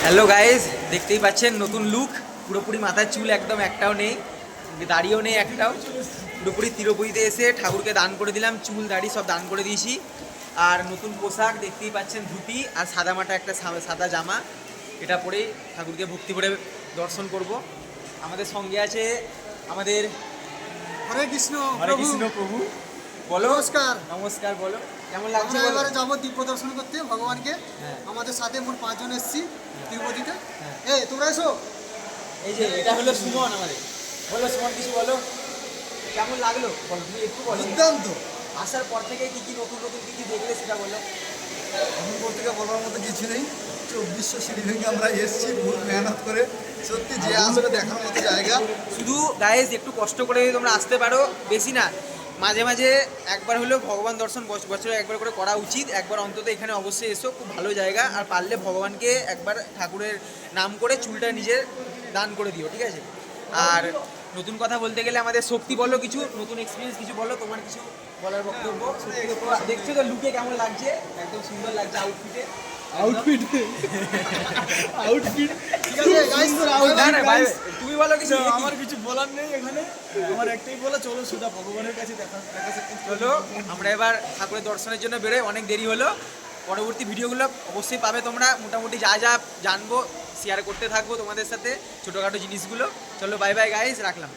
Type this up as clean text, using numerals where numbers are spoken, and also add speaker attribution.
Speaker 1: Hello guys, দেখতেই পাচ্ছেন নতুন লুক। পুরোপুরি মাথার চুল একদম একটাও নেই, দাড়িও নেই একটাও। পুরোপুরি তিরুপতিতে এসে ঠাকুরকে দান করে দিলাম, চুল দাড়ি সব দান করে দিয়েছি। আর নতুন পোশাক দেখতেই পাচ্ছেন, ধুতি আর সাদা মাটা একটা সাদা জামা, এটা পরেই ঠাকুরকে ভক্তি করে দর্শন করব। আমাদের সঙ্গে আছে আমাদের
Speaker 2: হরে কৃষ্ণ
Speaker 1: প্রভু। বলো
Speaker 2: নমস্কার।
Speaker 1: নমস্কার, বলো কেমন লাগছে?
Speaker 2: আমরা
Speaker 1: বলো।
Speaker 2: এবারে যাবো দিব্য দর্শন করতে ভগবানকে।
Speaker 1: হ্যাঁ।
Speaker 2: আমাদের সাথে মোট 5 জন এসেছি তিরুপতিতে।
Speaker 1: হ্যাঁ।
Speaker 2: তোমরা এসো।
Speaker 1: এই যে এটা হলো সুমন আমাদের। বলো সুমন, কিছু বলো, কেমন লাগলো বলো, তুমি একটু বলো।
Speaker 2: দুর্দান্ত।
Speaker 1: আসার পর থেকে কি কি নতুন নতুন কি কি দেখলে সেটা বলো।
Speaker 2: এখন বলতে বলার মতো কিছু নেই। 2400 সিঁড়ি ভেঙে আমরা এসেছি বহুত মেহনত করে। সত্যি যে আসবে দেখার মতো জায়গা।
Speaker 1: শুধু গাইজ একটু কষ্ট করে তোমরা আসতে পারো, বেশি না, মাঝে মাঝে একবার হলেও ভগবান দর্শন বছরে একবার করে করা উচিত। একবার অন্তত এখানে অবশ্যই এসো, খুব ভালো জায়গা। আর পারলে ভগবানকে একবার ঠাকুরের নাম করে চুলটা নিজের দান করে দিও, ঠিক আছে? আর নতুন কথা বলতে গেলে আমাদের শক্তি, বলো কিছু নতুন এক্সপিরিয়েন্স কিছু বলো, তোমার কিছু বলার বক্তব্য। দেখছো তো লুকে কেমন লাগছে, একদম সুন্দর লাগছে আউটফিটে।
Speaker 2: আউটফিট ঠিক আছে গাইস।
Speaker 1: না না ভাই, তুমি বলো কিছু।
Speaker 2: আমার কিছু বলার নেই এখানে। আমার একটাই বলা, চলো সোজা ভগবানের কাছে দেখা
Speaker 1: চলো আমরা এবার ঠাকুরের দর্শনের জন্য বেরোই, অনেক দেরি হলো। পরবর্তী ভিডিওগুলো অবশ্যই পাবে তোমরা, মোটামুটি যা যা জানবো শেয়ার করতে থাকবো তোমাদের সাথে, ছোটোখাটো জিনিসগুলো। চলো বাই বাই গাইস, রাখলাম।